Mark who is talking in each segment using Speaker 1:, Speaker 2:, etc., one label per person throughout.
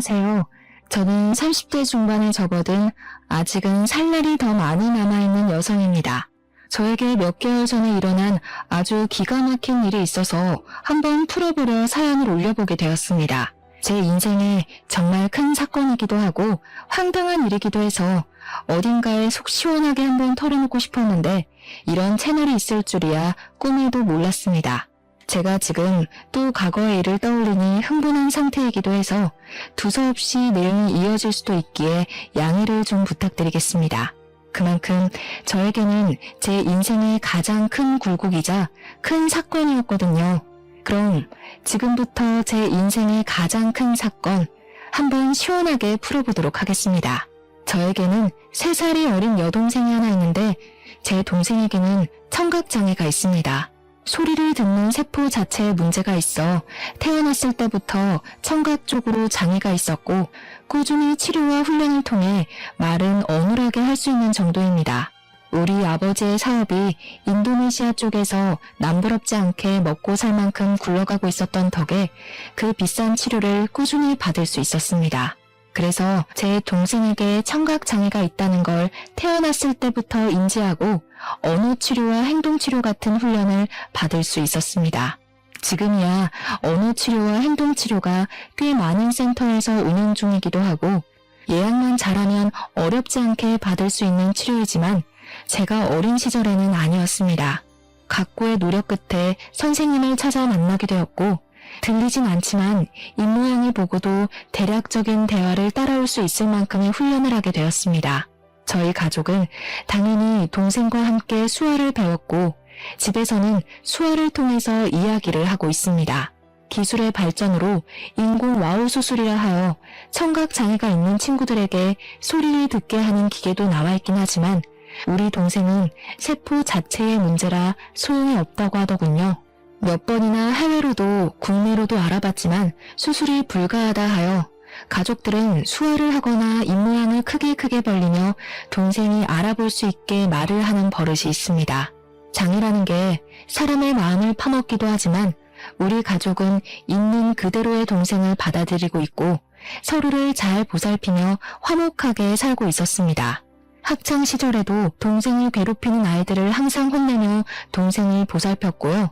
Speaker 1: 안녕하세요. 저는 30대 중반에 접어든 아직은 살 날이 더 많이 남아있는 여성입니다. 저에게 몇 개월 전에 일어난 아주 기가 막힌 일이 있어서 한번 풀어보려 사연을 올려보게 되었습니다. 제 인생에 정말 큰 사건이기도 하고 황당한 일이기도 해서 어딘가에 속 시원하게 한번 털어놓고 싶었는데 이런 채널이 있을 줄이야 꿈에도 몰랐습니다. 제가 지금 또 과거의 일을 떠올리니 흥분한 상태이기도 해서 두서없이 내용이 이어질 수도 있기에 양해를 좀 부탁드리겠습니다. 그만큼 저에게는 제 인생의 가장 큰 굴곡이자 큰 사건이었거든요. 그럼 지금부터 제 인생의 가장 큰 사건 한번 시원하게 풀어보도록 하겠습니다. 저에게는 3살이 어린 여동생이 하나 있는데 제 동생에게는 청각장애가 있습니다. 소리를 듣는 세포 자체에 문제가 있어 태어났을 때부터 청각 쪽으로 장애가 있었고 꾸준히 치료와 훈련을 통해 말은 어눌하게 할 수 있는 정도입니다. 우리 아버지의 사업이 인도네시아 쪽에서 남부럽지 않게 먹고 살 만큼 굴러가고 있었던 덕에 그 비싼 치료를 꾸준히 받을 수 있었습니다. 그래서 제 동생에게 청각장애가 있다는 걸 태어났을 때부터 인지하고 언어 치료와 행동 치료 같은 훈련을 받을 수 있었습니다. 지금이야 언어 치료와 행동 치료가 꽤 많은 센터에서 운영 중이기도 하고 예약만 잘하면 어렵지 않게 받을 수 있는 치료이지만 제가 어린 시절에는 아니었습니다. 각고의 노력 끝에 선생님을 찾아 만나게 되었고 들리진 않지만 입모양을 보고도 대략적인 대화를 따라올 수 있을 만큼의 훈련을 하게 되었습니다. 저희 가족은 당연히 동생과 함께 수어를 배웠고 집에서는 수어를 통해서 이야기를 하고 있습니다. 기술의 발전으로 인공 와우 수술이라 하여 청각장애가 있는 친구들에게 소리를 듣게 하는 기계도 나와 있긴 하지만 우리 동생은 세포 자체의 문제라 소용이 없다고 하더군요. 몇 번이나 해외로도 국내로도 알아봤지만 수술이 불가하다 하여 가족들은 수어를 하거나 입모양을 크게 벌리며 동생이 알아볼 수 있게 말을 하는 버릇이 있습니다. 장애라는 게 사람의 마음을 파먹기도 하지만 우리 가족은 있는 그대로의 동생을 받아들이고 있고 서로를 잘 보살피며 화목하게 살고 있었습니다. 학창 시절에도 동생을 괴롭히는 아이들을 항상 혼내며 동생을 보살폈고요.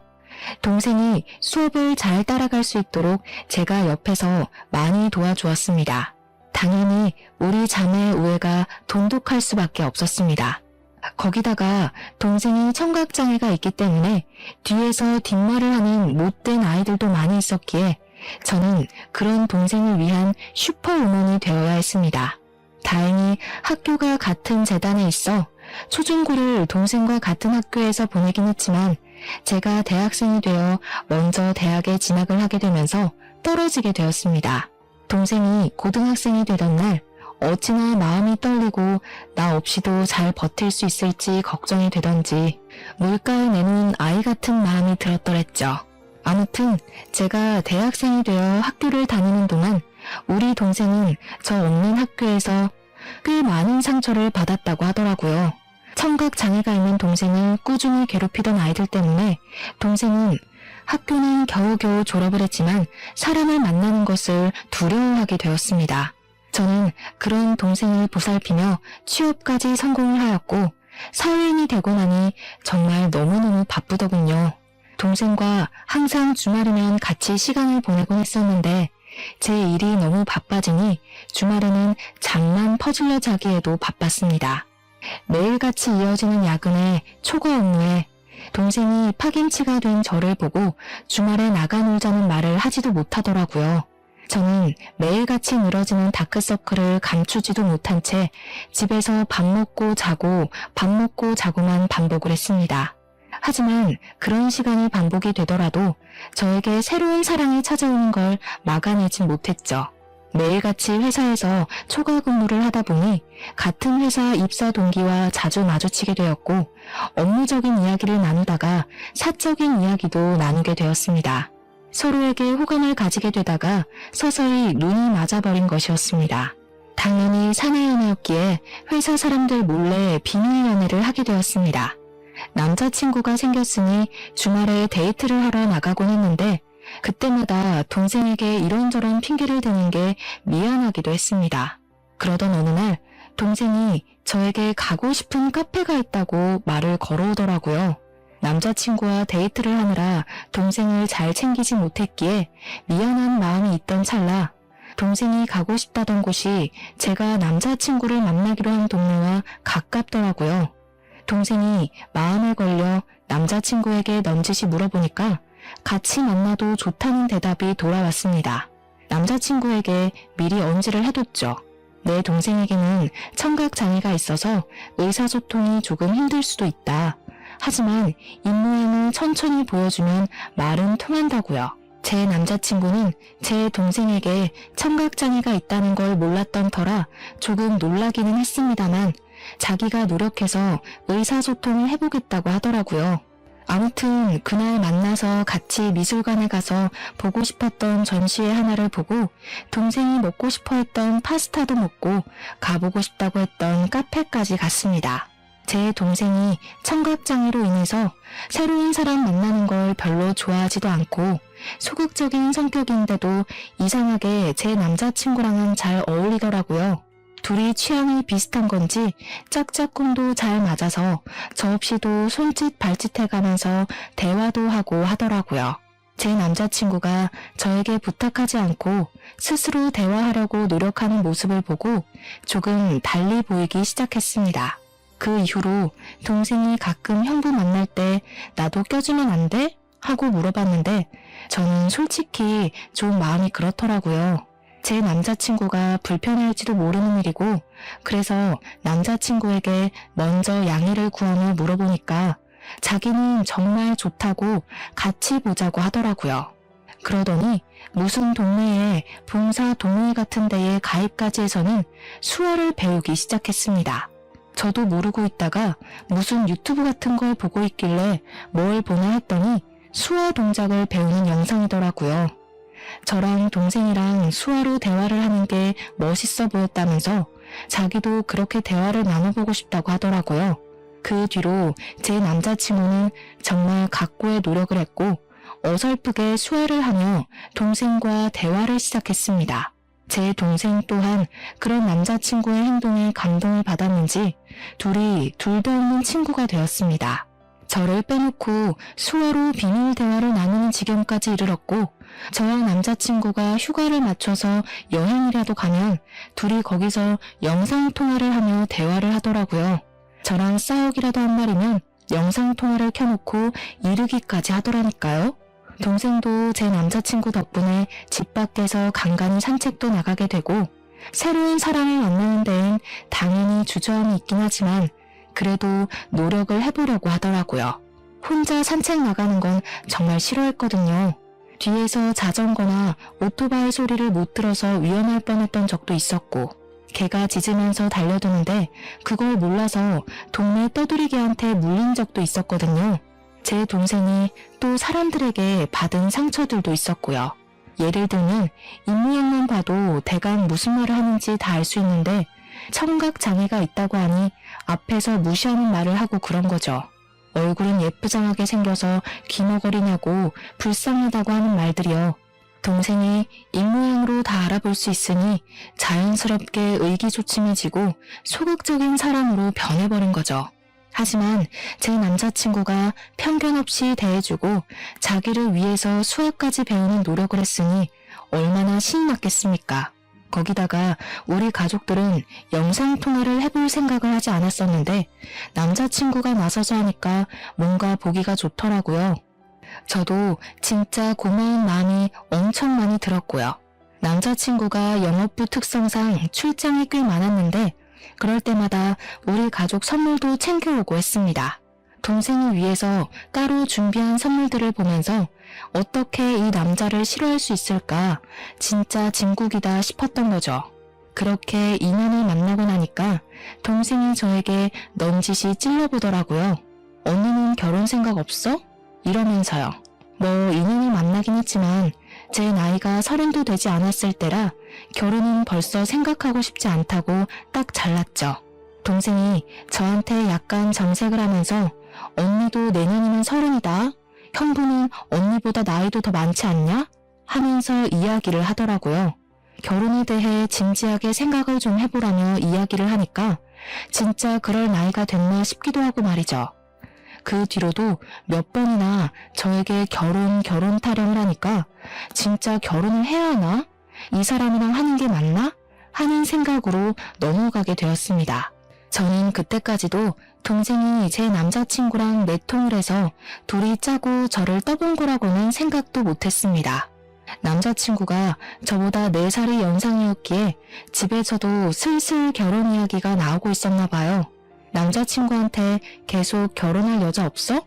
Speaker 1: 동생이 수업을 잘 따라갈 수 있도록 제가 옆에서 많이 도와주었습니다. 당연히 우리 자매의 우애가 돈독할 수밖에 없었습니다. 거기다가 동생이 청각장애가 있기 때문에 뒤에서 뒷말을 하는 못된 아이들도 많이 있었기에 저는 그런 동생을 위한 슈퍼우먼이 되어야 했습니다. 다행히 학교가 같은 재단에 있어 초중고를 동생과 같은 학교에서 보내긴 했지만 제가 대학생이 되어 먼저 대학에 진학을 하게 되면서 떨어지게 되었습니다. 동생이 고등학생이 되던 날 어찌나 마음이 떨리고 나 없이도 잘 버틸 수 있을지 걱정이 되던지 물가에 내놓은 아이 같은 마음이 들었더랬죠. 아무튼 제가 대학생이 되어 학교를 다니는 동안 우리 동생은 저 없는 학교에서 꽤 많은 상처를 받았다고 하더라고요. 청각장애가 있는 동생을 꾸준히 괴롭히던 아이들 때문에 동생은 학교는 겨우겨우 졸업을 했지만 사람을 만나는 것을 두려워하게 되었습니다. 저는 그런 동생을 보살피며 취업까지 성공을 하였고 사회인이 되고 나니 정말 너무너무 바쁘더군요. 동생과 항상 주말이면 같이 시간을 보내곤 했었는데 제 일이 너무 바빠지니 주말에는 잠만 퍼질러 자기에도 바빴습니다. 매일같이 이어지는 야근에 초과 업무에 동생이 파김치가 된 저를 보고 주말에 나가 놀자는 말을 하지도 못하더라고요. 저는 매일같이 늘어지는 다크서클을 감추지도 못한 채 집에서 밥 먹고 자고만 반복을 했습니다. 하지만 그런 시간이 반복이 되더라도 저에게 새로운 사랑이 찾아오는 걸 막아내진 못했죠. 매일같이 회사에서 초과 근무를 하다 보니 같은 회사 입사 동기와 자주 마주치게 되었고 업무적인 이야기를 나누다가 사적인 이야기도 나누게 되었습니다. 서로에게 호감을 가지게 되다가 서서히 눈이 맞아버린 것이었습니다. 당연히 사내 연애였기에 회사 사람들 몰래 비밀 연애를 하게 되었습니다. 남자친구가 생겼으니 주말에 데이트를 하러 나가곤 했는데 그때마다 동생에게 이런저런 핑계를 대는 게 미안하기도 했습니다. 그러던 어느 날 동생이 저에게 가고 싶은 카페가 있다고 말을 걸어오더라고요. 남자친구와 데이트를 하느라 동생을 잘 챙기지 못했기에 미안한 마음이 있던 찰나 동생이 가고 싶다던 곳이 제가 남자친구를 만나기로 한 동네와 가깝더라고요. 동생이 마음에 걸려 남자친구에게 넌지시 물어보니까 같이 만나도 좋다는 대답이 돌아왔습니다. 남자친구에게 미리 언지를 해뒀죠. 내 동생에게는 청각장애가 있어서 의사소통이 조금 힘들 수도 있다. 하지만 입모양을 천천히 보여주면 말은 통한다고요. 제 남자친구는 제 동생에게 청각장애가 있다는 걸 몰랐던 터라 조금 놀라기는 했습니다만 자기가 노력해서 의사소통을 해보겠다고 하더라고요. 아무튼 그날 만나서 같이 미술관에 가서 보고 싶었던 전시회 하나를 보고 동생이 먹고 싶어 했던 파스타도 먹고 가보고 싶다고 했던 카페까지 갔습니다. 제 동생이 청각장애로 인해서 새로운 사람 만나는 걸 별로 좋아하지도 않고 소극적인 성격인데도 이상하게 제 남자친구랑은 잘 어울리더라고요. 둘이 취향이 비슷한 건지 짝짝꿍도 잘 맞아서 저 없이도 손짓 발짓 해가면서 대화도 하고 하더라고요. 제 남자친구가 저에게 부탁하지 않고 스스로 대화하려고 노력하는 모습을 보고 조금 달리 보이기 시작했습니다. 그 이후로 동생이 가끔 형부 만날 때 나도 껴주면 안 돼? 하고 물어봤는데 저는 솔직히 좀 마음이 그렇더라고요. 제 남자친구가 불편해할지도 모르는 일이고 그래서 남자친구에게 먼저 양해를 구하며 물어보니까 자기는 정말 좋다고 같이 보자고 하더라고요. 그러더니 무슨 동네에 봉사 동호회 같은 데에 가입까지 해서는 수어를 배우기 시작했습니다. 저도 모르고 있다가 무슨 유튜브 같은 걸 보고 있길래 뭘 보나 했더니 수어 동작을 배우는 영상이더라고요. 저랑 동생이랑 수어로 대화를 하는 게 멋있어 보였다면서 자기도 그렇게 대화를 나눠보고 싶다고 하더라고요. 그 뒤로 제 남자친구는 정말 각고의 노력을 했고 어설프게 수화를 하며 동생과 대화를 시작했습니다. 제 동생 또한 그런 남자친구의 행동에 감동을 받았는지 둘이 둘도 없는 친구가 되었습니다. 저를 빼놓고 수어로 비밀 대화를 나누는 지경까지 이르렀고 저와 남자친구가 휴가를 맞춰서 여행이라도 가면 둘이 거기서 영상통화를 하며 대화를 하더라고요. 저랑 싸우기라도 한 말이면 영상통화를 켜놓고 이르기까지 하더라니까요. 동생도 제 남자친구 덕분에 집 밖에서 간간히 산책도 나가게 되고 새로운 사람을 만나는 데엔 당연히 주저함이 있긴 하지만 그래도 노력을 해보려고 하더라고요. 혼자 산책 나가는 건 정말 싫어했거든요. 뒤에서 자전거나 오토바이 소리를 못 들어서 위험할 뻔했던 적도 있었고 개가 짖으면서 달려드는데 그걸 몰라서 동네 떠돌이개한테 물린 적도 있었거든요. 제 동생이 또 사람들에게 받은 상처들도 있었고요. 예를 들면 입모양만 봐도 대강 무슨 말을 하는지 다 알 수 있는데 청각장애가 있다고 하니 앞에서 무시하는 말을 하고 그런 거죠. 얼굴은 예쁘장하게 생겨서 귀머거리냐고 불쌍하다고 하는 말들이요. 동생이 입모양으로 다 알아볼 수 있으니 자연스럽게 의기소침해지고 소극적인 사람으로 변해버린 거죠. 하지만 제 남자친구가 편견 없이 대해주고 자기를 위해서 수학까지 배우는 노력을 했으니 얼마나 신이 났겠습니까? 거기다가 우리 가족들은 영상통화를 해볼 생각을 하지 않았었는데 남자친구가 나서서 하니까 뭔가 보기가 좋더라고요. 저도 진짜 고마운 마음이 엄청 많이 들었고요. 남자친구가 영업부 특성상 출장이 꽤 많았는데 그럴 때마다 우리 가족 선물도 챙겨오고 했습니다. 동생을 위해서 따로 준비한 선물들을 보면서 어떻게 이 남자를 싫어할 수 있을까 진짜 진국이다 싶었던 거죠. 그렇게 인연을 만나고 나니까 동생이 저에게 넌지시 찔러보더라고요. 언니는 결혼 생각 없어? 이러면서요. 뭐 인연을 만나긴 했지만 제 나이가 30도 되지 않았을 때라 결혼은 벌써 생각하고 싶지 않다고 딱 잘랐죠. 동생이 저한테 약간 정색을 하면서 언니도 내년이면 30이다. 형부는 언니보다 나이도 더 많지 않냐? 하면서 이야기를 하더라고요. 결혼에 대해 진지하게 생각을 좀 해보라며 이야기를 하니까 진짜 그럴 나이가 됐나 싶기도 하고 말이죠. 그 뒤로도 몇 번이나 저에게 결혼 타령을 하니까 진짜 결혼을 해야 하나? 이 사람이랑 하는 게 맞나? 하는 생각으로 넘어가게 되었습니다. 저는 그때까지도 동생이 제 남자친구랑 내통을 해서 둘이 짜고 저를 떠본 거라고는 생각도 못했습니다. 남자친구가 저보다 4살이 연상이었기에 집에서도 슬슬 결혼 이야기가 나오고 있었나 봐요. 남자친구한테 계속 결혼할 여자 없어?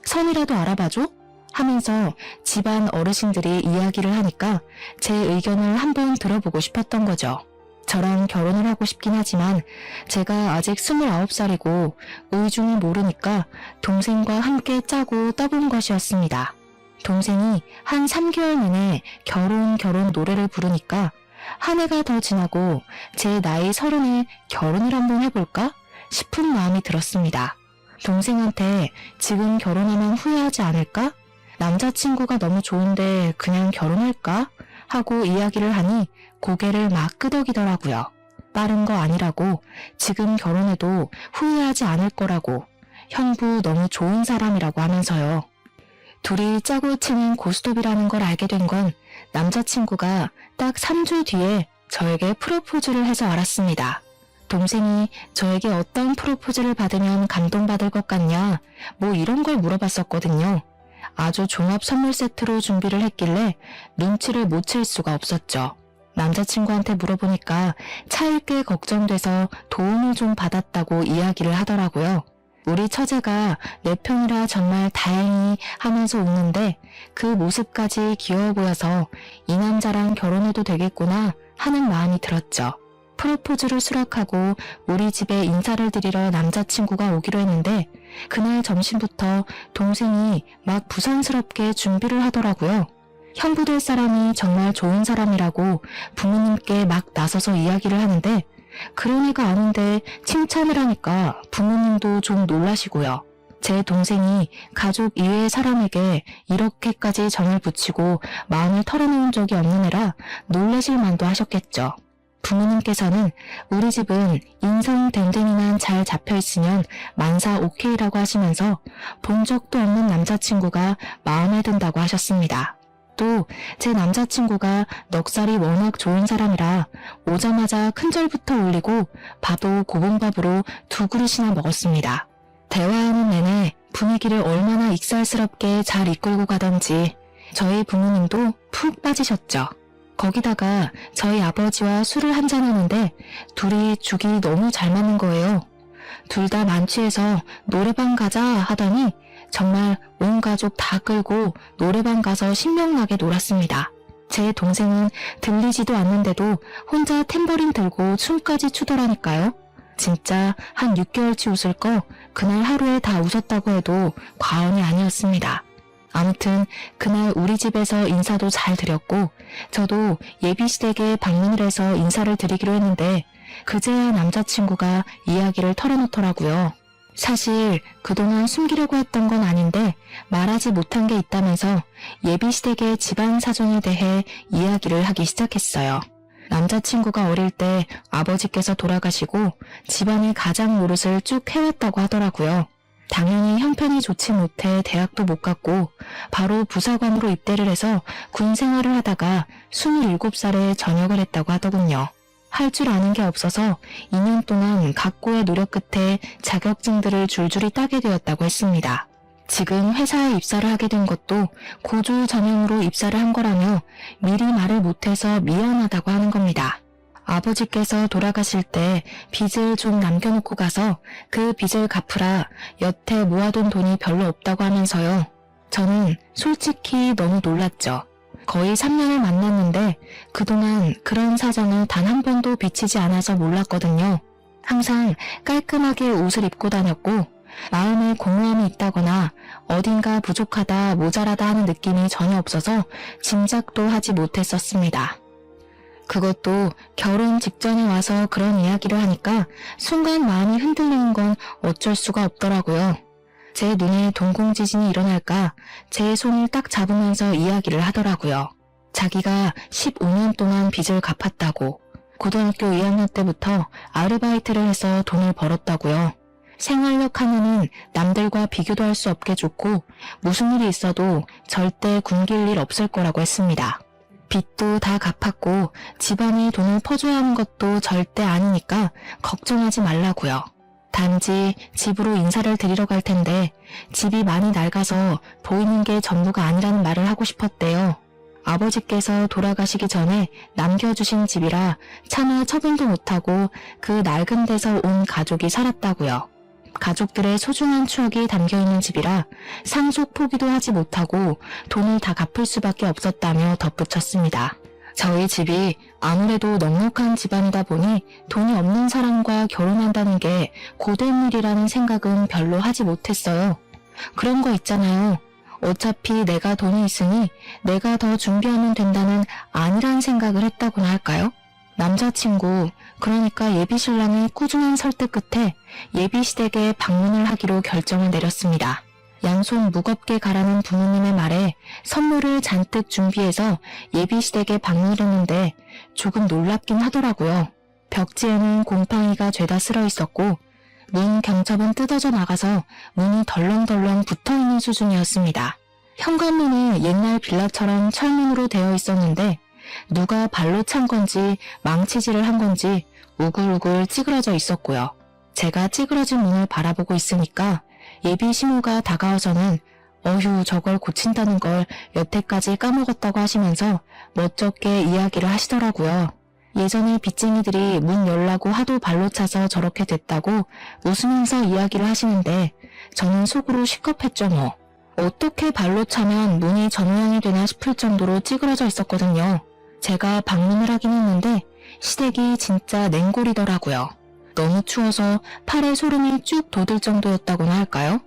Speaker 1: 선이라도 알아봐줘? 하면서 집안 어르신들이 이야기를 하니까 제 의견을 한번 들어보고 싶었던 거죠. 저랑 결혼을 하고 싶긴 하지만 제가 아직 29살이고 의중을 모르니까 동생과 함께 짜고 떠본 것이었습니다. 동생이 한 3개월 내내 결혼 노래를 부르니까 한 해가 더 지나고 제 나이 30에 결혼을 한번 해볼까 싶은 마음이 들었습니다. 동생한테 지금 결혼하면 후회하지 않을까? 남자친구가 너무 좋은데 그냥 결혼할까? 하고 이야기를 하니 고개를 막 끄덕이더라고요. 빠른 거 아니라고, 지금 결혼해도 후회하지 않을 거라고, 형부 너무 좋은 사람이라고 하면서요. 둘이 짜고 치는 고스톱이라는 걸 알게 된 건 남자친구가 딱 3주 뒤에 저에게 프로포즈를 해서 알았습니다. 동생이 저에게 어떤 프로포즈를 받으면 감동받을 것 같냐, 뭐 이런 걸 물어봤었거든요. 아주 종합 선물 세트로 준비를 했길래 눈치를 못 챌 수가 없었죠. 남자친구한테 물어보니까 차일게 걱정돼서 도움을 좀 받았다고 이야기를 하더라고요. 우리 처제가 내 편이라 정말 다행히 하면서 웃는데 그 모습까지 귀여워 보여서 이 남자랑 결혼해도 되겠구나 하는 마음이 들었죠. 프로포즈를 수락하고 우리 집에 인사를 드리러 남자친구가 오기로 했는데 그날 점심부터 동생이 막 부산스럽게 준비를 하더라고요. 형부 될 사람이 정말 좋은 사람이라고 부모님께 막 나서서 이야기를 하는데 그런 애가 아닌데 칭찬을 하니까 부모님도 좀 놀라시고요. 제 동생이 가족 이외의 사람에게 이렇게까지 정을 붙이고 마음을 털어놓은 적이 없는 애라 놀라실 만도 하셨겠죠. 부모님께서는 우리 집은 인성 댕댕이만 잘 잡혀있으면 만사 오케이라고 하시면서 본 적도 없는 남자친구가 마음에 든다고 하셨습니다. 또 제 남자친구가 넉살이 워낙 좋은 사람이라 오자마자 큰절부터 올리고 밥도 고봉밥으로 2그릇이나 먹었습니다. 대화하는 내내 분위기를 얼마나 익살스럽게 잘 이끌고 가던지 저희 부모님도 푹 빠지셨죠. 거기다가 저희 아버지와 술을 한잔하는데 둘이 죽이 너무 잘 맞는 거예요. 둘 다 만취해서 노래방 가자 하더니 정말 온 가족 다 끌고 노래방 가서 신명나게 놀았습니다. 제 동생은 들리지도 않는데도 혼자 탬버린 들고 춤까지 추더라니까요. 진짜 한 6개월치 웃을 거 그날 하루에 다 웃었다고 해도 과언이 아니었습니다. 아무튼 그날 우리 집에서 인사도 잘 드렸고 저도 예비시댁에 방문을 해서 인사를 드리기로 했는데 그제야 남자친구가 이야기를 털어놓더라고요. 사실 그동안 숨기려고 했던 건 아닌데 말하지 못한 게 있다면서 예비시댁의 집안 사정에 대해 이야기를 하기 시작했어요. 남자친구가 어릴 때 아버지께서 돌아가시고 집안의 가장 노릇을 쭉 해왔다고 하더라고요. 당연히 형편이 좋지 못해 대학도 못 갔고 바로 부사관으로 입대를 해서 군 생활을 하다가 27살에 전역을 했다고 하더군요. 할 줄 아는 게 없어서 2년 동안 각고의 노력 끝에 자격증들을 줄줄이 따게 되었다고 했습니다. 지금 회사에 입사를 하게 된 것도 고졸 전형으로 입사를 한 거라며 미리 말을 못해서 미안하다고 하는 겁니다. 아버지께서 돌아가실 때 빚을 좀 남겨놓고 가서 그 빚을 갚으라 여태 모아둔 돈이 별로 없다고 하면서요. 저는 솔직히 너무 놀랐죠. 거의 3년을 만났는데 그동안 그런 사정을 단 한 번도 비치지 않아서 몰랐거든요. 항상 깔끔하게 옷을 입고 다녔고 마음에 공허함이 있다거나 어딘가 부족하다 모자라다 하는 느낌이 전혀 없어서 짐작도 하지 못했었습니다. 그것도 결혼 직전에 와서 그런 이야기를 하니까 순간 마음이 흔들리는 건 어쩔 수가 없더라고요. 제 눈에 동공지진이 일어날까 제 손을 딱 잡으면서 이야기를 하더라고요. 자기가 15년 동안 빚을 갚았다고, 고등학교 2학년 때부터 아르바이트를 해서 돈을 벌었다고요. 생활력 하나는 남들과 비교도 할 수 없게 좋고 무슨 일이 있어도 절대 굶길 일 없을 거라고 했습니다. 빚도 다 갚았고 집안에 돈을 퍼줘야 하는 것도 절대 아니니까 걱정하지 말라고요. 단지 집으로 인사를 드리러 갈 텐데 집이 많이 낡아서 보이는 게 전부가 아니라는 말을 하고 싶었대요. 아버지께서 돌아가시기 전에 남겨주신 집이라 차마 처분도 못하고 그 낡은 데서 온 가족이 살았다고요. 가족들의 소중한 추억이 담겨있는 집이라 상속 포기도 하지 못하고 돈을 다 갚을 수밖에 없었다며 덧붙였습니다. 저희 집이 아무래도 넉넉한 집안이다 보니 돈이 없는 사람과 결혼한다는 게 고된 일이라는 생각은 별로 하지 못했어요. 그런 거 있잖아요. 어차피 내가 돈이 있으니 내가 더 준비하면 된다는 안일한 생각을 했다고나 할까요? 남자친구, 그러니까 예비신랑의 꾸준한 설득 끝에 예비시댁에 방문을 하기로 결정을 내렸습니다. 양손 무겁게 가라는 부모님의 말에 선물을 잔뜩 준비해서 예비시댁에 방문을 했는데 조금 놀랍긴 하더라고요. 벽지에는 곰팡이가 죄다 쓸어 있었고 문 경첩은 뜯어져 나가서 문이 덜렁덜렁 붙어있는 수준이었습니다. 현관문은 옛날 빌라처럼 철문으로 되어 있었는데 누가 발로 찬 건지 망치질을 한 건지 우글우글 찌그러져 있었고요. 제가 찌그러진 문을 바라보고 있으니까 예비 시모가 다가와서는 어휴 저걸 고친다는 걸 여태까지 까먹었다고 하시면서 멋쩍게 이야기를 하시더라고요. 예전에 빚쟁이들이 문 열라고 하도 발로 차서 저렇게 됐다고 웃으면서 이야기를 하시는데 저는 속으로 시겁했죠 뭐. 어떻게 발로 차면 문이 저 모양이 되나 싶을 정도로 찌그러져 있었거든요. 제가 방문을 하긴 했는데 시댁이 진짜 냉골이더라고요. 너무 추워서 팔에 소름이 쭉 돋을 정도였다고나 할까요?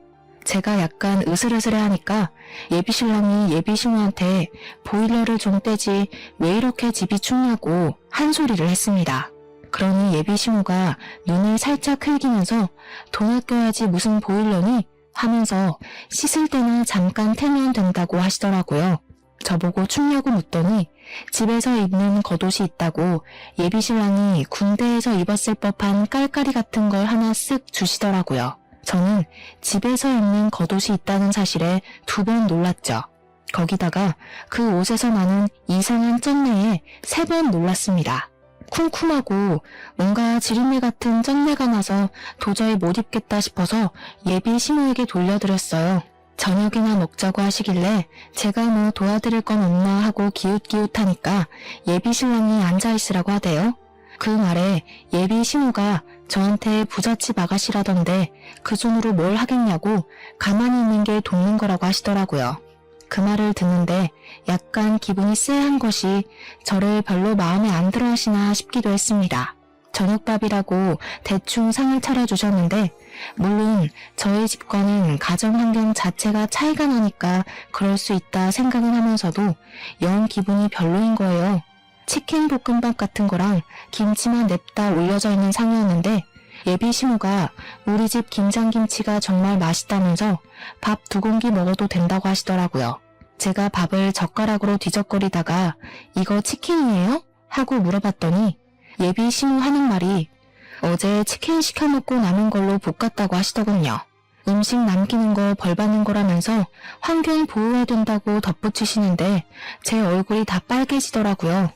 Speaker 1: 제가 약간 으슬으슬해하니까 예비신랑이 예비신우한테 보일러를 좀 떼지 왜 이렇게 집이 춥냐고 한 소리를 했습니다. 그러니 예비신우가 눈을 살짝 흘기면서 돈 아껴야지 무슨 보일러니? 하면서 씻을 때나 잠깐 태면 된다고 하시더라고요. 저보고 춥냐고 묻더니 집에서 입는 겉옷이 있다고 예비신랑이 군대에서 입었을 법한 깔깔이 같은 걸 하나 쓱 주시더라고요. 저는 집에서 입는 겉옷이 있다는 사실에 2번 놀랐죠. 거기다가 그 옷에서 나는 이상한 쩐내에 3번 놀랐습니다. 쿰쿰하고 뭔가 지린내 같은 쩐내가 나서 도저히 못 입겠다 싶어서 예비 시모에게 돌려드렸어요. 저녁이나 먹자고 하시길래 제가 뭐 도와드릴 건 없나 하고 기웃기웃하니까 예비 신랑이 앉아있으라고 하대요. 그 말에 예비 시모가 저한테 부잣집 아가씨라던데 그 손으로 뭘 하겠냐고 가만히 있는 게 돕는 거라고 하시더라고요. 그 말을 듣는데 약간 기분이 쎄한 것이 저를 별로 마음에 안 들어 하시나 싶기도 했습니다. 저녁밥이라고 대충 상을 차려주셨는데 물론 저희 집과는 가정환경 자체가 차이가 나니까 그럴 수 있다 생각은 하면서도 영 기분이 별로인 거예요. 치킨 볶음밥 같은 거랑 김치만 냅다 올려져 있는 상이었는데 예비 시모가 우리 집 김장김치가 정말 맛있다면서 밥 2공기 먹어도 된다고 하시더라고요. 제가 밥을 젓가락으로 뒤적거리다가 이거 치킨이에요? 하고 물어봤더니 예비 시모 하는 말이 어제 치킨 시켜 먹고 남은 걸로 볶았다고 하시더군요. 음식 남기는 거 벌 받는 거라면서 환경 보호해야 된다고 덧붙이시는데 제 얼굴이 다 빨개지더라고요.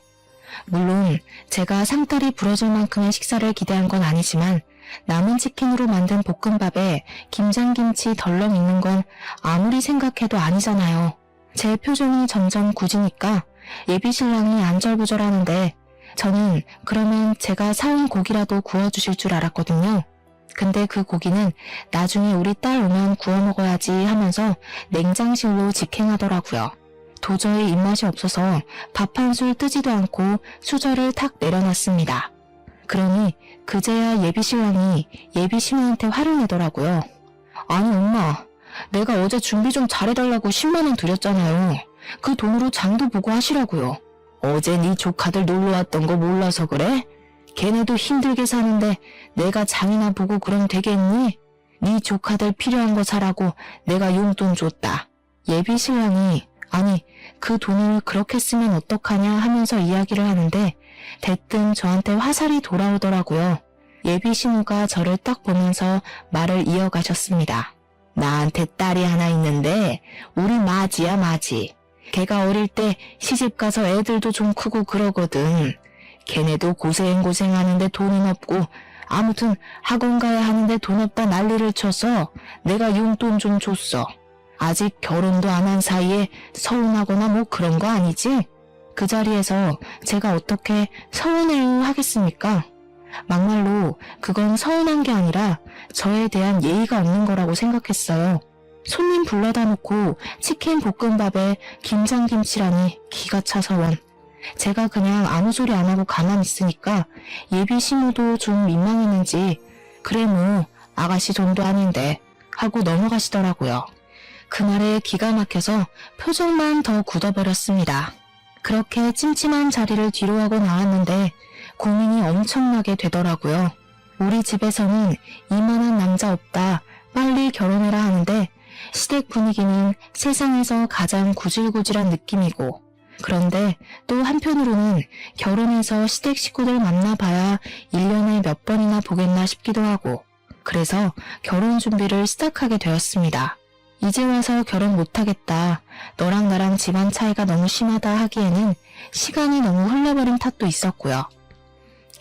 Speaker 1: 물론 제가 상다리 부러질 만큼의 식사를 기대한 건 아니지만 남은 치킨으로 만든 볶음밥에 김장김치 덜렁 있는 건 아무리 생각해도 아니잖아요. 제 표정이 점점 굳으니까 예비신랑이 안절부절하는데 저는 그러면 제가 사온 고기라도 구워주실 줄 알았거든요. 근데 그 고기는 나중에 우리 딸 오면 구워 먹어야지 하면서 냉장실로 직행하더라고요. 도저히 입맛이 없어서 밥 한 술 뜨지도 않고 수저를 탁 내려놨습니다. 그러니 그제야 예비신랑이 예비신우한테 화를 내더라고요. 아니 엄마, 내가 어제 준비 좀 잘해달라고 10만원 드렸잖아요. 그 돈으로 장도 보고 하시라고요. 어제 네 조카들 놀러왔던 거 몰라서 그래? 걔네도 힘들게 사는데 내가 장이나 보고 그럼 되겠니? 네 조카들 필요한 거 사라고 내가 용돈 줬다. 예비 신랑이 아니 그 돈을 그렇게 쓰면 어떡하냐 하면서 이야기를 하는데 대뜸 저한테 화살이 돌아오더라고요. 예비 신우가 저를 딱 보면서 말을 이어가셨습니다. 나한테 딸이 하나 있는데 우리 마지야 마지. 걔가 어릴 때 시집가서 애들도 좀 크고 그러거든. 걔네도 고생하는데 돈은 없고 아무튼 학원 가야 하는데 돈 없다 난리를 쳐서 내가 용돈 좀 줬어. 아직 결혼도 안 한 사이에 서운하거나 뭐 그런 거 아니지? 그 자리에서 제가 어떻게 서운해요 하겠습니까? 막말로 그건 서운한 게 아니라 저에 대한 예의가 없는 거라고 생각했어요. 손님 불러다 놓고 치킨 볶음밥에 김장김치라니 기가 차서 원. 제가 그냥 아무 소리 안 하고 가만히 있으니까 예비 신우도 좀 민망했는지 그래 뭐 아가씨 돈도 아닌데 하고 넘어가시더라고요. 그날에 기가 막혀서 표정만 더 굳어버렸습니다. 그렇게 찜찜한 자리를 뒤로하고 나왔는데 고민이 엄청나게 되더라고요. 우리 집에서는 이만한 남자 없다, 빨리 결혼해라 하는데 시댁 분위기는 세상에서 가장 구질구질한 느낌이고 그런데 또 한편으로는 결혼해서 시댁 식구들 만나봐야 1년에 몇 번이나 보겠나 싶기도 하고 그래서 결혼 준비를 시작하게 되었습니다. 이제 와서 결혼 못하겠다, 너랑 나랑 집안 차이가 너무 심하다 하기에는 시간이 너무 흘러버린 탓도 있었고요.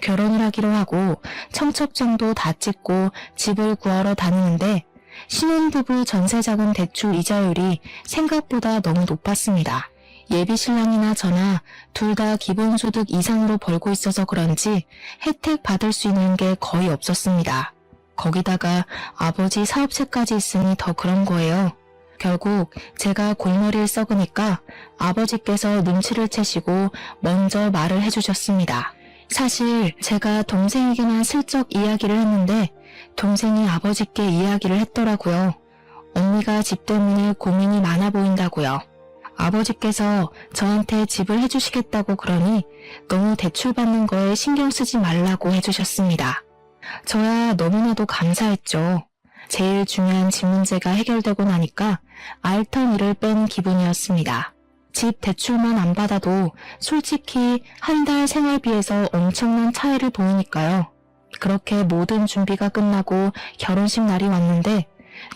Speaker 1: 결혼을 하기로 하고 청첩장도 다 찍고 집을 구하러 다니는데 신혼부부 전세자금 대출 이자율이 생각보다 너무 높았습니다. 예비 신랑이나 저나 둘 다 기본소득 이상으로 벌고 있어서 그런지 혜택 받을 수 있는 게 거의 없었습니다. 거기다가 아버지 사업체까지 있으니 더 그런 거예요. 결국 제가 골머리를 썩으니까 아버지께서 눈치를 채시고 먼저 말을 해주셨습니다. 사실 제가 동생에게만 슬쩍 이야기를 했는데 동생이 아버지께 이야기를 했더라고요. 언니가 집 때문에 고민이 많아 보인다고요. 아버지께서 저한테 집을 해주시겠다고 그러니 너무 대출 받는 거에 신경 쓰지 말라고 해주셨습니다. 저야 너무나도 감사했죠. 제일 중요한 집 문제가 해결되고 나니까 알턴 일을 뺀 기분이었습니다. 집 대출만 안 받아도 솔직히 한 달 생활비에서 엄청난 차이를 보이니까요. 그렇게 모든 준비가 끝나고 결혼식 날이 왔는데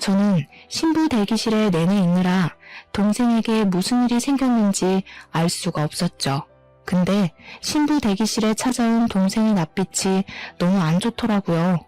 Speaker 1: 저는 신부 대기실에 내내 있느라 동생에게 무슨 일이 생겼는지 알 수가 없었죠. 근데 신부 대기실에 찾아온 동생의 낯빛이 너무 안 좋더라고요.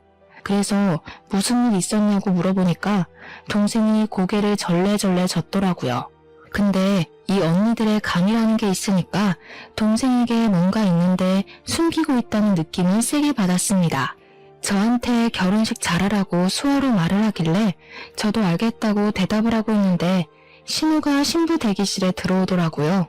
Speaker 1: 그래서 무슨 일 있었냐고 물어보니까 동생이 고개를 절레절레 젓더라고요. 근데 이 언니들의 감이라는 게 있으니까 동생에게 뭔가 있는데 숨기고 있다는 느낌을 세게 받았습니다. 저한테 결혼식 잘하라고 수어로 말을 하길래 저도 알겠다고 대답을 하고 있는데 신우가 신부 대기실에 들어오더라고요.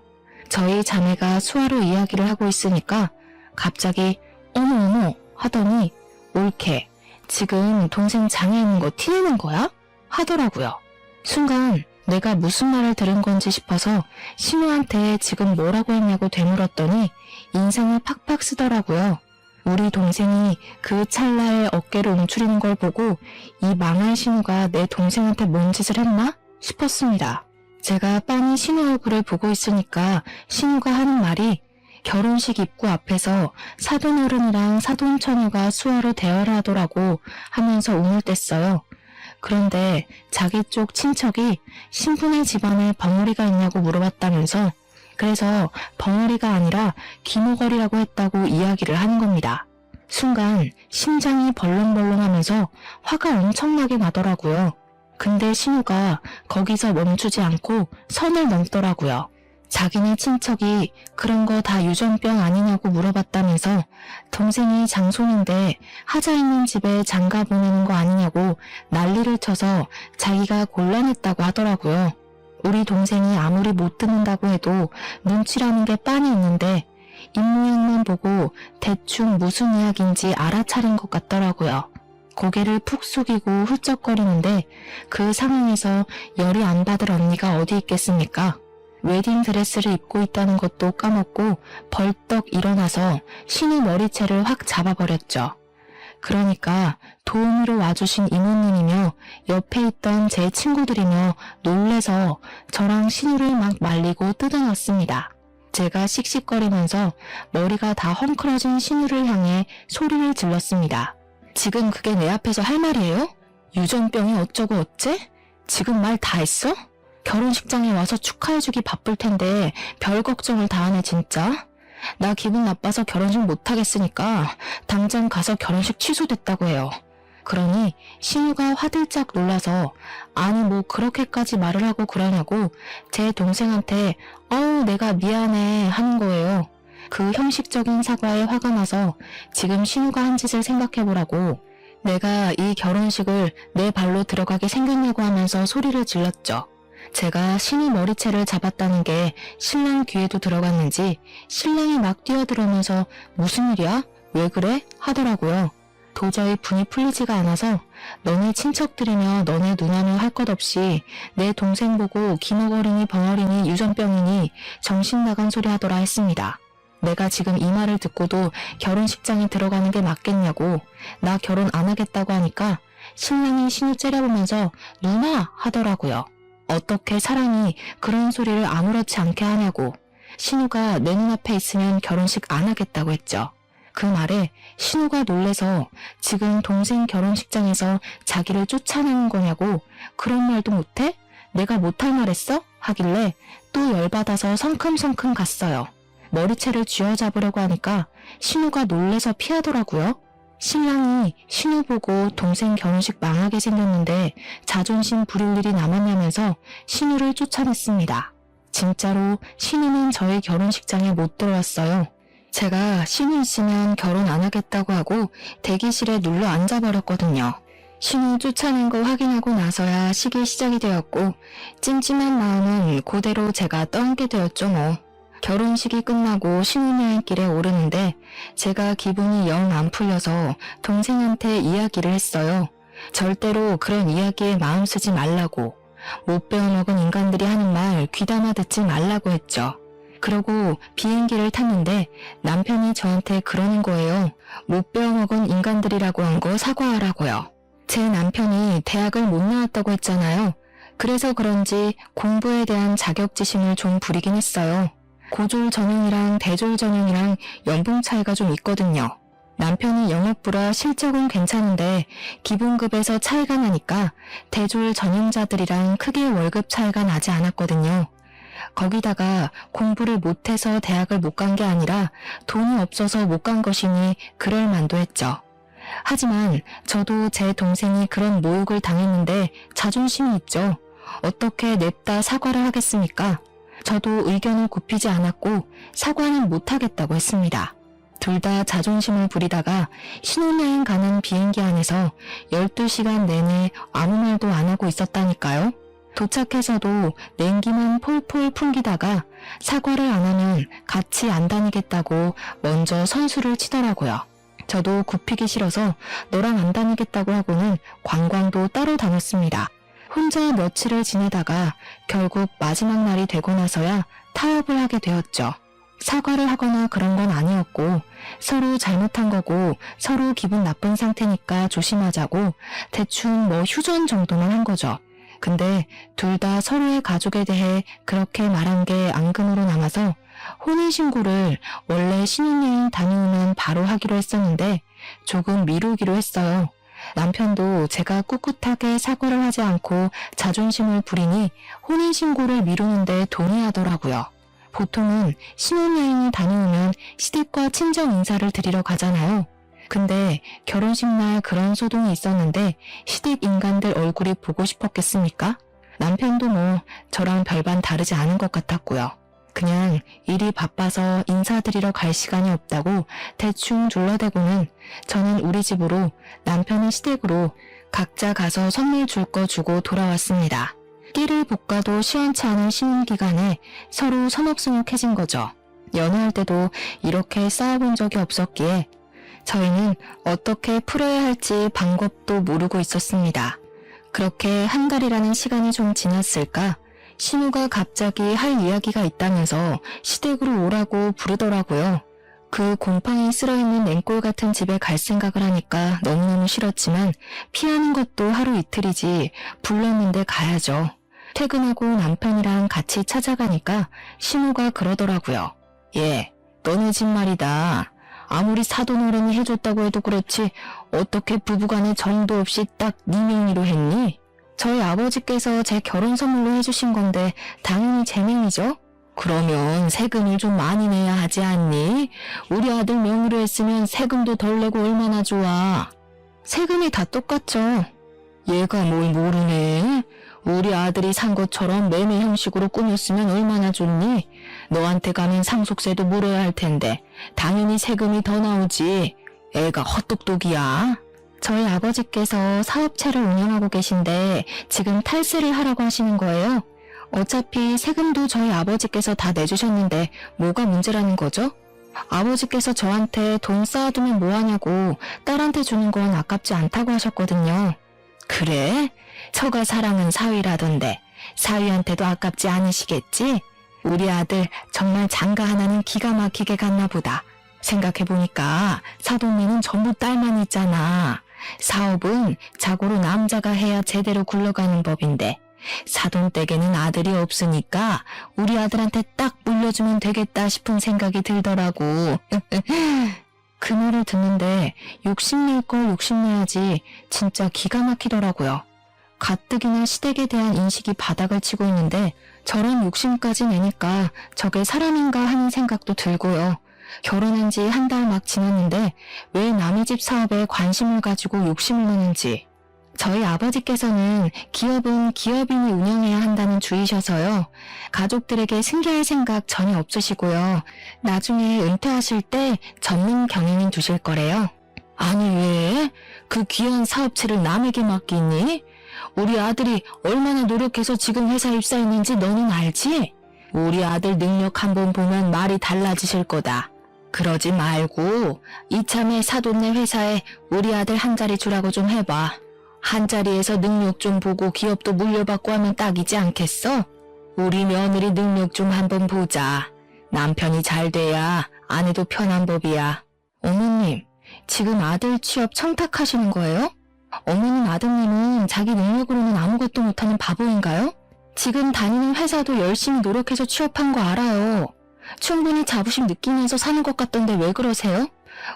Speaker 1: 저희 자매가 수화로 이야기를 하고 있으니까 갑자기 어머 하더니 옳게 지금 동생 장에 있는 거 티내는 거야? 하더라고요. 순간 내가 무슨 말을 들은 건지 싶어서 신우한테 지금 뭐라고 했냐고 되물었더니 인상을 팍팍 쓰더라고요. 우리 동생이 그 찰나에 어깨를 움츠리는 걸 보고 이 망할 신우가 내 동생한테 뭔 짓을 했나 싶었습니다. 제가 빤히 신우 얼굴을 보고 있으니까 신우가 하는 말이 결혼식 입구 앞에서 사돈어른이랑 사돈처녀가 수화로 대화를 하더라고 하면서 운을 뗐어요. 그런데 자기 쪽 친척이 신부네 집안에 벙어리가 있냐고 물어봤다면서 그래서 벙어리가 아니라 귀머거리라고 했다고 이야기를 하는 겁니다. 순간 심장이 벌렁벌렁하면서 화가 엄청나게 나더라고요. 근데 신우가 거기서 멈추지 않고 선을 넘더라고요. 자기네 친척이 그런 거 다 유전병 아니냐고 물어봤다면서 동생이 장손인데 하자 있는 집에 장가 보내는 거 아니냐고 난리를 쳐서 자기가 곤란했다고 하더라고요. 우리 동생이 아무리 못 듣는다고 해도 눈치라는 게 빤히 있는데 입모양만 보고 대충 무슨 이야기인지 알아차린 것 같더라고요. 고개를 푹 숙이고 훌쩍거리는데 그 상황에서 열이 안 받을 언니가 어디 있겠습니까? 웨딩드레스를 입고 있다는 것도 까먹고 벌떡 일어나서 신우 머리채를 확 잡아버렸죠. 그러니까 도우미로 와주신 이모님이며 옆에 있던 제 친구들이며 놀래서 저랑 신우를 막 말리고 뜯어놨습니다. 제가 씩씩거리면서 머리가 다 헝클어진 신우를 향해 소리를 질렀습니다. 지금 그게 내 앞에서 할 말이에요? 유전병이 어쩌고 어째? 지금 말 다 했어? 결혼식장에 와서 축하해주기 바쁠 텐데 별 걱정을 다 하네 진짜. 나 기분 나빠서 결혼식 못하겠으니까 당장 가서 결혼식 취소됐다고 해요. 그러니 신우가 화들짝 놀라서 아니 뭐 그렇게까지 말을 하고 그러냐고 제 동생한테 어우 내가 미안해 하는 거예요. 그 형식적인 사과에 화가 나서 지금 신우가 한 짓을 생각해보라고 내가 이 결혼식을 내 발로 들어가게 생겼냐고 하면서 소리를 질렀죠. 제가 신우 머리채를 잡았다는 게 신랑 귀에도 들어갔는지 신랑이 막 뛰어들어오면서 무슨 일이야? 왜 그래? 하더라고요. 도저히 분이 풀리지가 않아서 너네 친척들이며 너네 누나며 할 것 없이 내 동생 보고 기머거리니 벙어리니 유전병이니 정신 나간 소리 하더라 했습니다. 내가 지금 이 말을 듣고도 결혼식장에 들어가는 게 맞겠냐고 나 결혼 안 하겠다고 하니까 신랑이 신우 째려보면서 누나 하더라고요. 어떻게 사람이 그런 소리를 아무렇지 않게 하냐고 신우가 내 눈앞에 있으면 결혼식 안 하겠다고 했죠. 그 말에 신우가 놀래서 지금 동생 결혼식장에서 자기를 쫓아내는 거냐고 그런 말도 못해? 내가 못할 말 했어? 하길래 또 열받아서 성큼성큼 갔어요. 머리채를 쥐어잡으려고 하니까 신우가 놀래서 피하더라고요. 신랑이 신우 보고 동생 결혼식 망하게 생겼는데 자존심 부릴 일이 남았냐면서 신우를 쫓아냈습니다. 진짜로 신우는 저희 결혼식장에 못 들어왔어요. 제가 신우 있으면 결혼 안 하겠다고 하고 대기실에 눌러 앉아버렸거든요. 신우 쫓아낸 거 확인하고 나서야 식이 시작이 되었고 찜찜한 마음은 그대로 제가 떠안게 되었죠 뭐. 결혼식이 끝나고 신혼여행길에 오르는데 제가 기분이 영 안 풀려서 동생한테 이야기를 했어요. 절대로 그런 이야기에 마음 쓰지 말라고. 못 배워먹은 인간들이 하는 말 귀담아 듣지 말라고 했죠. 그러고 비행기를 탔는데 남편이 저한테 그러는 거예요. 못 배워먹은 인간들이라고 한 거 사과하라고요. 제 남편이 대학을 못 나왔다고 했잖아요. 그래서 그런지 공부에 대한 자격지심을 좀 부리긴 했어요. 고졸 전형이랑 대졸 전형이랑 연봉 차이가 좀 있거든요. 남편이 영업부라 실적은 괜찮은데 기본급에서 차이가 나니까 대졸 전형자들이랑 크게 월급 차이가 나지 않았거든요. 거기다가 공부를 못해서 대학을 못 간 게 아니라 돈이 없어서 못 간 것이니 그럴 만도 했죠. 하지만 저도 제 동생이 그런 모욕을 당했는데 자존심이 있죠. 어떻게 냅다 사과를 하겠습니까? 저도 의견을 굽히지 않았고 사과는 못하겠다고 했습니다. 둘 다 자존심을 부리다가 신혼여행 가는 비행기 안에서 12시간 내내 아무 말도 안 하고 있었다니까요. 도착해서도 냉기만 폴폴 풍기다가 사과를 안 하면 같이 안 다니겠다고 먼저 선수를 치더라고요. 저도 굽히기 싫어서 너랑 안 다니겠다고 하고는 관광도 따로 다녔습니다. 혼자 며칠을 지내다가 결국 마지막 날이 되고 나서야 타협을 하게 되었죠. 사과를 하거나 그런 건 아니었고 서로 잘못한 거고 서로 기분 나쁜 상태니까 조심하자고 대충 뭐 휴전 정도만 한 거죠. 근데 둘 다 서로의 가족에 대해 그렇게 말한 게 앙금으로 남아서 혼인신고를 원래 신혼여행 다녀오면 바로 하기로 했었는데 조금 미루기로 했어요. 남편도 제가 꿋꿋하게 사과를 하지 않고 자존심을 부리니 혼인신고를 미루는데 동의하더라고요. 보통은 신혼여행을 다녀오면 시댁과 친정 인사를 드리러 가잖아요. 근데 결혼식 날 그런 소동이 있었는데 시댁 인간들 얼굴이 보고 싶었겠습니까? 남편도 뭐 저랑 별반 다르지 않은 것 같았고요. 그냥 일이 바빠서 인사드리러 갈 시간이 없다고 대충 둘러대고는 저는 우리 집으로 남편은 시댁으로 각자 가서 선물 줄 거 주고 돌아왔습니다. 끼를 볶아도 시원치 않은 신혼기간에 서로 서먹서먹해진 거죠. 연애할 때도 이렇게 싸워본 적이 없었기에 저희는 어떻게 풀어야 할지 방법도 모르고 있었습니다. 그렇게 한 달이라는 시간이 좀 지났을까? 신우가 갑자기 할 이야기가 있다면서 시댁으로 오라고 부르더라고요. 그 곰팡이 쓸어있는 냉골 같은 집에 갈 생각을 하니까 너무너무 싫었지만 피하는 것도 하루 이틀이지 불렀는데 가야죠. 퇴근하고 남편이랑 같이 찾아가니까 신우가 그러더라고요. 얘, 너네 집 말이다. 아무리 사돈어른이 해줬다고 해도 그렇지 어떻게 부부간에 정도 없이 딱 네 명의로 했니? 저희 아버지께서 제 결혼 선물로 해주신 건데 당연히 제 명이죠? 그러면 세금을 좀 많이 내야 하지 않니? 우리 아들 명의로 했으면 세금도 덜 내고 얼마나 좋아. 세금이 다 똑같죠. 얘가 뭘 모르네. 우리 아들이 산 것처럼 매매 형식으로 꾸몄으면 얼마나 좋니? 너한테 가면 상속세도 물어야 할 텐데 당연히 세금이 더 나오지. 애가 헛똑똑이야. 저희 아버지께서 사업체를 운영하고 계신데 지금 탈세를 하라고 하시는 거예요. 어차피 세금도 저희 아버지께서 다 내주셨는데 뭐가 문제라는 거죠? 아버지께서 저한테 돈 쌓아두면 뭐하냐고 딸한테 주는 건 아깝지 않다고 하셨거든요. 그래? 처가 사랑은 사위라던데 사위한테도 아깝지 않으시겠지? 우리 아들 정말 장가 하나는 기가 막히게 갔나 보다. 생각해보니까 사돈네는 전부 딸만 있잖아. 사업은 자고로 남자가 해야 제대로 굴러가는 법인데 사돈댁에는 아들이 없으니까 우리 아들한테 딱 물려주면 되겠다 싶은 생각이 들더라고. 그 말을 듣는데 욕심낼 걸 욕심내야지 진짜 기가 막히더라고요. 가뜩이나 시댁에 대한 인식이 바닥을 치고 있는데 저런 욕심까지 내니까 저게 사람인가 하는 생각도 들고요. 결혼한 지 한 달 막 지났는데 왜 남의 집 사업에 관심을 가지고 욕심을 내는지. 저희 아버지께서는 기업은 기업인이 운영해야 한다는 주의셔서요. 가족들에게 승계할 생각 전혀 없으시고요. 나중에 은퇴하실 때 전문 경영인 두실 거래요. 아니 왜? 그 귀한 사업체를 남에게 맡기니? 우리 아들이 얼마나 노력해서 지금 회사 입사했는지 너는 알지? 우리 아들 능력 한번 보면 말이 달라지실 거다. 그러지 말고 이참에 사돈네 회사에 우리 아들 한 자리 주라고 좀 해봐. 한 자리에서 능력 좀 보고 기업도 물려받고 하면 딱이지 않겠어? 우리 며느리 능력 좀 한번 보자. 남편이 잘 돼야 아내도 편한 법이야. 어머님, 지금 아들 취업 청탁하시는 거예요? 어머님 아드님은 자기 능력으로는 아무것도 못하는 바보인가요? 지금 다니는 회사도 열심히 노력해서 취업한 거 알아요. 충분히 자부심 느끼면서 사는 것 같던데 왜 그러세요?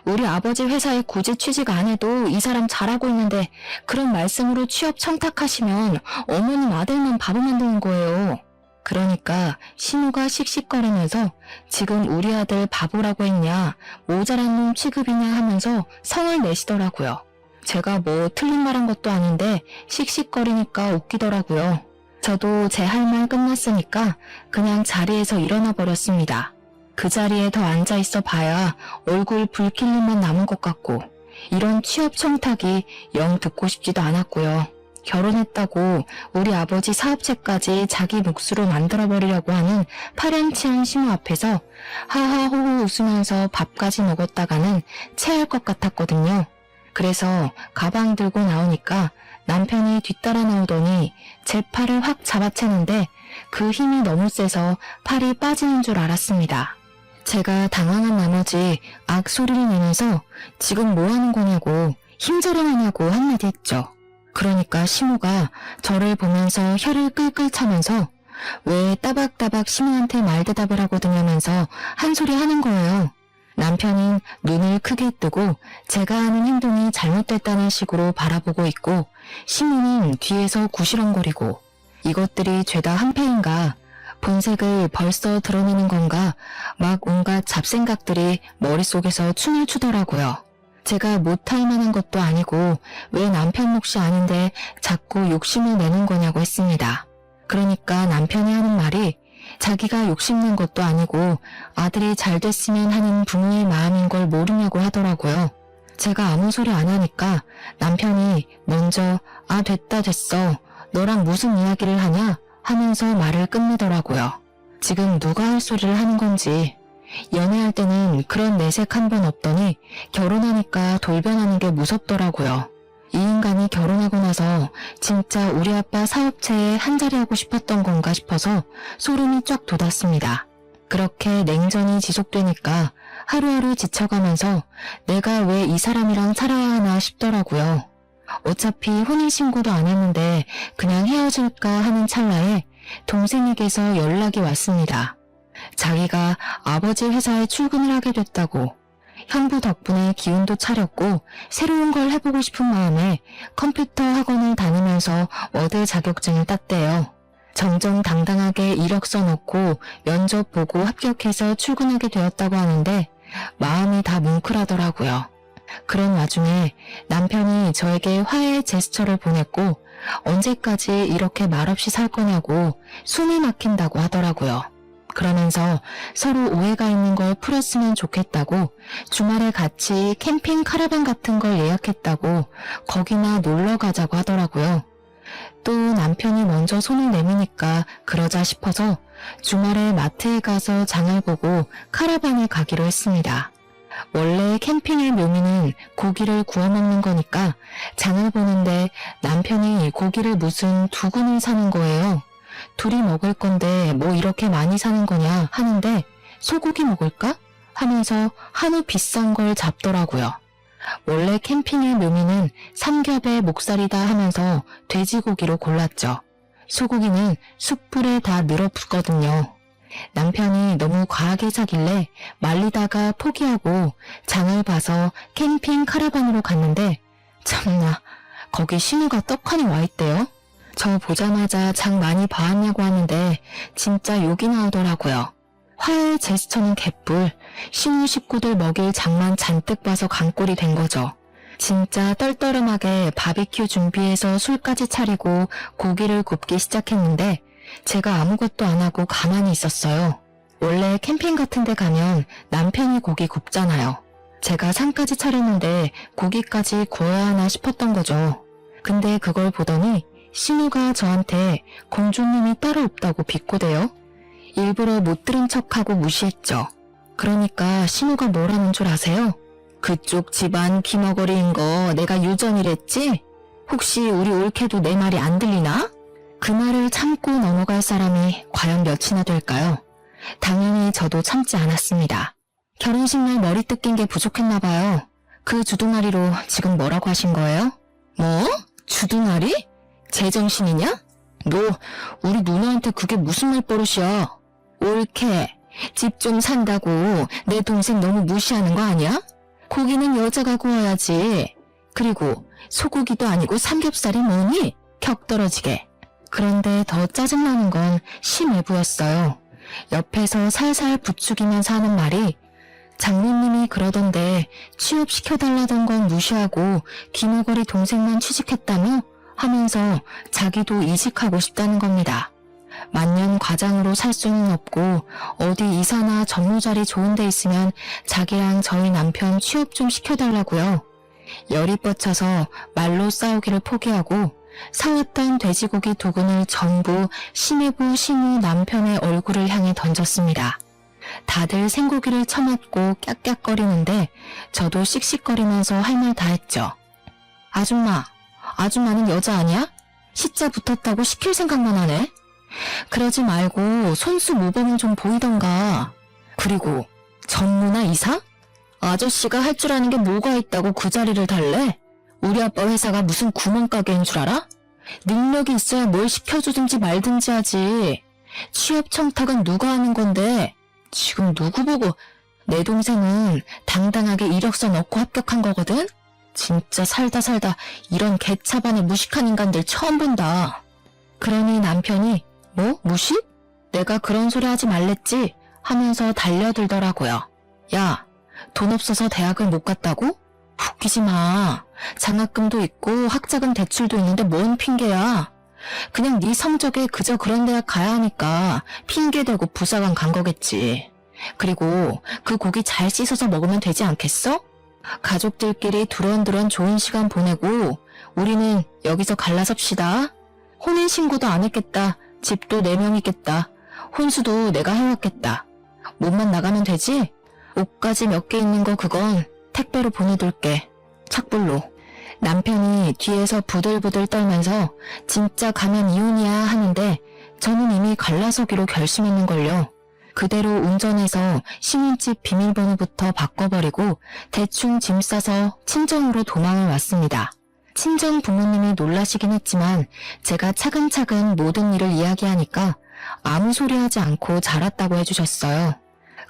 Speaker 1: 우리 아버지 회사에 굳이 취직 안 해도 이 사람 잘하고 있는데 그런 말씀으로 취업 청탁하시면 어머님 아들만 바보 만드는 거예요. 그러니까 신우가 씩씩거리면서 지금 우리 아들 바보라고 했냐, 모자란 놈 취급이냐 하면서 성을 내시더라고요. 제가 뭐 틀린 말 한 것도 아닌데 씩씩거리니까 웃기더라고요. 저도 제 할 말 끝났으니까 그냥 자리에서 일어나 버렸습니다. 그 자리에 더 앉아있어 봐야 얼굴 불킬림만 남은 것 같고 이런 취업 청탁이 영 듣고 싶지도 않았고요. 결혼했다고 우리 아버지 사업체까지 자기 몫으로 만들어버리려고 하는 파렴치한 신우 앞에서 하하호호 웃으면서 밥까지 먹었다가는 체할 것 같았거든요. 그래서 가방 들고 나오니까 남편이 뒤따라 나오더니 제 팔을 확 잡아채는데 그 힘이 너무 세서 팔이 빠지는 줄 알았습니다. 제가 당황한 나머지 악소리를 내면서 지금 뭐 하는 거냐고 힘자랑하냐고 한마디 했죠. 그러니까 신우가 저를 보면서 혀를 끌끌 차면서 왜 따박따박 시민한테 말대답을 하거든요 한 소리 하는 거예요. 남편은 눈을 크게 뜨고 제가 하는 행동이 잘못됐다는 식으로 바라보고 있고 신우는 뒤에서 구시렁거리고 이것들이 죄다 한패인가 본색을 벌써 드러내는 건가 막 온갖 잡생각들이 머릿속에서 춤을 추더라고요. 제가 못할 만한 것도 아니고 왜 남편 몫이 아닌데 자꾸 욕심을 내는 거냐고 했습니다. 그러니까 남편이 하는 말이 자기가 욕심낸 것도 아니고 아들이 잘 됐으면 하는 부모의 마음인 걸 모르냐고 하더라고요. 제가 아무 소리 안 하니까 남편이 먼저 아 됐어 너랑 무슨 이야기를 하냐 하면서 말을 끝내더라고요. 지금 누가 할 소리를 하는 건지. 연애할 때는 그런 내색 한 번 없더니 결혼하니까 돌변하는 게 무섭더라고요. 이 인간이 결혼하고 나서 진짜 우리 아빠 사업체에 한자리 하고 싶었던 건가 싶어서 소름이 쫙 돋았습니다. 그렇게 냉전이 지속되니까 하루하루 지쳐가면서 내가 왜 이 사람이랑 살아야 하나 싶더라고요. 어차피 혼인신고도 안 했는데 그냥 헤어질까 하는 찰나에 동생에게서 연락이 왔습니다. 자기가 아버지 회사에 출근을 하게 됐다고, 형부 덕분에 기운도 차렸고 새로운 걸 해보고 싶은 마음에 컴퓨터 학원을 다니면서 워드 자격증을 땄대요. 정정당당하게 이력서 넣고 면접 보고 합격해서 출근하게 되었다고 하는데 마음이 다 뭉클하더라고요. 그런 와중에 남편이 저에게 화해의 제스처를 보냈고 언제까지 이렇게 말없이 살 거냐고 숨이 막힌다고 하더라고요. 그러면서 서로 오해가 있는 걸 풀었으면 좋겠다고 주말에 같이 캠핑 카라반 같은 걸 예약했다고 거기나 놀러 가자고 하더라고요. 또 남편이 먼저 손을 내미니까 그러자 싶어서 주말에 마트에 가서 장을 보고 카라반에 가기로 했습니다. 원래 캠핑의 묘미는 고기를 구워 먹는 거니까 장을 보는데 남편이 고기를 무슨 2근을 사는 거예요. 둘이 먹을 건데 뭐 이렇게 많이 사는 거냐 하는데 소고기 먹을까? 하면서 한우 비싼 걸 잡더라고요. 원래 캠핑의 묘미는 삼겹의 목살이다 하면서 돼지고기로 골랐죠. 소고기는 숯불에 다 늘어붙거든요. 남편이 너무 과하게 사길래 말리다가 포기하고 장을 봐서 캠핑 카라반으로 갔는데 참나 거기 신우가 떡하니 와있대요. 저 보자마자 장 많이 봐왔냐고 하는데 진짜 욕이 나오더라고요. 화해의 제스처는 개뿔, 신우 식구들 먹일 장만 잔뜩 봐서 강꼴이 된 거죠. 진짜 떨떠름하게 바비큐 준비해서 술까지 차리고 고기를 굽기 시작했는데 제가 아무것도 안 하고 가만히 있었어요. 원래 캠핑 같은 데 가면 남편이 고기 굽잖아요. 제가 상까지 차렸는데 고기까지 구워야 하나 싶었던 거죠. 근데 그걸 보더니 신우가 저한테 공주님이 따로 없다고 비꼬대요. 일부러 못 들은 척하고 무시했죠. 그러니까 신우가 뭐라는 줄 아세요? 그쪽 집안 귀머거리인 거 내가 유전이랬지? 혹시 우리 올케도 내 말이 안 들리나? 그 말을 참고 넘어갈 사람이 과연 몇이나 될까요? 당연히 저도 참지 않았습니다. 결혼식 날 머리 뜯긴 게 부족했나 봐요. 그 주둥아리로 지금 뭐라고 하신 거예요? 뭐? 주둥아리? 제정신이냐? 너 우리 누나한테 그게 무슨 말버릇이야? 올케, 집 좀 산다고 내 동생 너무 무시하는 거 아니야? 고기는 여자가 구워야지. 그리고 소고기도 아니고 삼겹살이 뭐니? 격떨어지게. 그런데 더 짜증나는 건 심외부였어요. 옆에서 살살 부추기면서 하는 말이 장모님이 그러던데 취업시켜달라던 건 무시하고 귀머거리 동생만 취직했다며? 하면서 자기도 이직하고 싶다는 겁니다. 만년 과장으로 살 수는 없고 어디 이사나 전무자리 좋은 데 있으면 자기랑 저희 남편 취업 좀 시켜달라고요. 열이 뻗쳐서 말로 싸우기를 포기하고 사왔던 돼지고기 2근을 전부 심해부 신우 남편의 얼굴을 향해 던졌습니다. 다들 생고기를 처맞고 깍깍거리는데 저도 씩씩거리면서 할 말 다 했죠. 아줌마는 여자 아니야? 시자 붙었다고 시킬 생각만 하네. 그러지 말고 손수 모범은 좀 보이던가. 그리고 전무나 이사? 아저씨가 할 줄 아는 게 뭐가 있다고 그 자리를 달래? 우리 아빠 회사가 무슨 구멍가게인 줄 알아? 능력이 있어야 뭘 시켜주든지 말든지 하지. 취업 청탁은 누가 하는 건데 지금 누구 보고. 내 동생은 당당하게 이력서 넣고 합격한 거거든? 진짜 살다 이런 개차반의 무식한 인간들 처음 본다. 그러니 남편이 뭐? 무식? 내가 그런 소리 하지 말랬지? 하면서 달려들더라고요. 야, 돈 없어서 대학을 못 갔다고? 웃기지 마. 장학금도 있고 학자금 대출도 있는데 뭔 핑계야. 그냥 네 성적에 그저 그런 대학 가야 하니까 핑계대고 부사관 간 거겠지. 그리고 그 고기 잘 씻어서 먹으면 되지 않겠어? 가족들끼리 두런두런 좋은 시간 보내고 우리는 여기서 갈라섭시다. 혼인신고도 안 했겠다. 집도 4명이겠다. 혼수도 내가 해왔겠다. 몸만 나가면 되지? 옷까지 몇 개 있는 거 그건 택배로 보내둘게. 착불로. 남편이 뒤에서 부들부들 떨면서 진짜 가면 이혼이야 하는데 저는 이미 갈라서기로 결심했는걸요. 그대로 운전해서 신혼집 비밀번호부터 바꿔버리고 대충 짐 싸서 친정으로 도망을 왔습니다. 친정 부모님이 놀라시긴 했지만 제가 차근차근 모든 일을 이야기하니까 아무 소리 하지 않고 잘 왔다고 해주셨어요.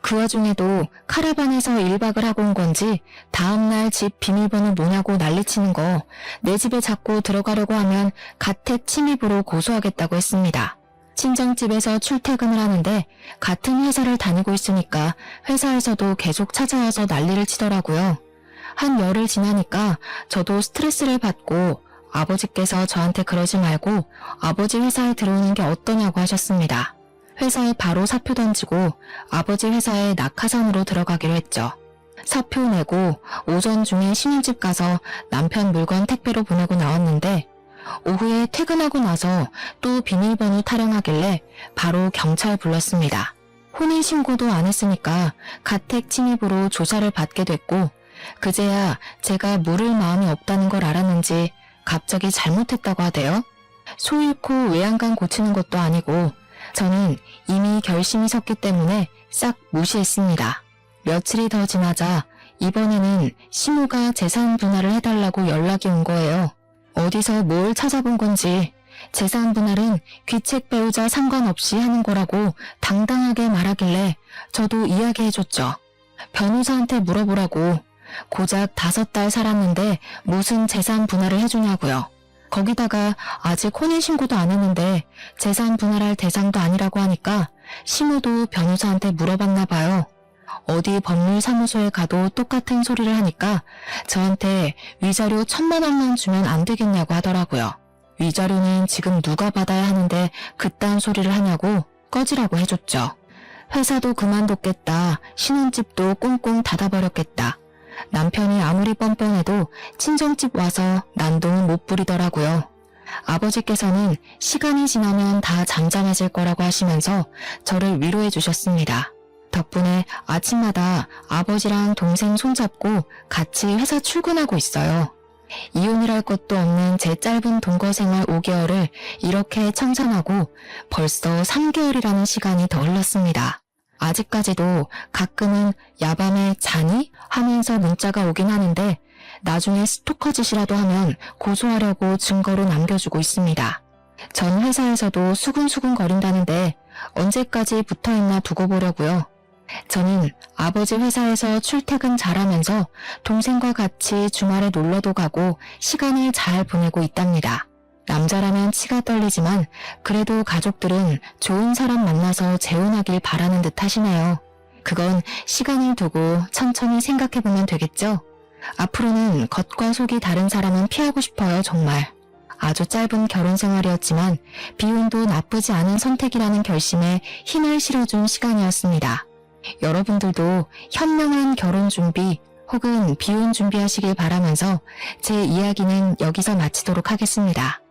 Speaker 1: 그 와중에도 카라반에서 1박을 하고 온 건지 다음날 집 비밀번호 뭐냐고 난리치는 거 내 집에 자꾸 들어가려고 하면 가택 침입으로 고소하겠다고 했습니다. 친정집에서 출퇴근을 하는데 같은 회사를 다니고 있으니까 회사에서도 계속 찾아와서 난리를 치더라고요. 한 열흘 지나니까 저도 스트레스를 받고 아버지께서 저한테 그러지 말고 아버지 회사에 들어오는 게 어떠냐고 하셨습니다. 회사에 바로 사표 던지고 아버지 회사에 낙하산으로 들어가기로 했죠. 사표 내고 오전 중에 신혼집 가서 남편 물건 택배로 보내고 나왔는데 오후에 퇴근하고 나서 또 비밀번호 타령하길래 바로 경찰 불렀습니다. 혼인신고도 안 했으니까 가택 침입으로 조사를 받게 됐고 그제야 제가 물을 마음이 없다는 걸 알았는지 갑자기 잘못했다고 하대요. 소 잃고 외양간 고치는 것도 아니고 저는 이미 결심이 섰기 때문에 싹 무시했습니다. 며칠이 더 지나자 이번에는 시모가 재산 분할을 해달라고 연락이 온 거예요. 어디서 뭘 찾아본 건지 재산 분할은 귀책 배우자 상관없이 하는 거라고 당당하게 말하길래 저도 이야기해줬죠. 변호사한테 물어보라고. 고작 5달 살았는데 무슨 재산 분할을 해주냐고요. 거기다가 아직 혼인신고도 안 했는데 재산 분할할 대상도 아니라고 하니까 시모도 변호사한테 물어봤나 봐요. 어디 법률사무소에 가도 똑같은 소리를 하니까 저한테 위자료 1,000만 원만 주면 안 되겠냐고 하더라고요. 위자료는 지금 누가 받아야 하는데 그딴 소리를 하냐고 꺼지라고 해줬죠. 회사도 그만뒀겠다. 신혼집도 꽁꽁 닫아버렸겠다. 남편이 아무리 뻔뻔해도 친정집 와서 난동은 못 부리더라고요. 아버지께서는 시간이 지나면 다 잠잠해질 거라고 하시면서 저를 위로해 주셨습니다. 덕분에 아침마다 아버지랑 동생 손잡고 같이 회사 출근하고 있어요. 이혼이랄 것도 없는 제 짧은 동거 생활 5개월을 이렇게 청산하고 벌써 3개월이라는 시간이 더 흘렀습니다. 아직까지도 가끔은 야밤에 자니? 하면서 문자가 오긴 하는데 나중에 스토커 짓이라도 하면 고소하려고 증거로 남겨주고 있습니다. 전 회사에서도 수근수근 거린다는데 언제까지 붙어있나 두고 보려고요. 저는 아버지 회사에서 출퇴근 잘하면서 동생과 같이 주말에 놀러도 가고 시간을 잘 보내고 있답니다. 남자라면 치가 떨리지만 그래도 가족들은 좋은 사람 만나서 재혼하길 바라는 듯 하시네요. 그건 시간을 두고 천천히 생각해보면 되겠죠? 앞으로는 겉과 속이 다른 사람은 피하고 싶어요, 정말. 아주 짧은 결혼 생활이었지만 비혼도 나쁘지 않은 선택이라는 결심에 힘을 실어준 시간이었습니다. 여러분들도 현명한 결혼 준비 혹은 비혼 준비하시길 바라면서 제 이야기는 여기서 마치도록 하겠습니다.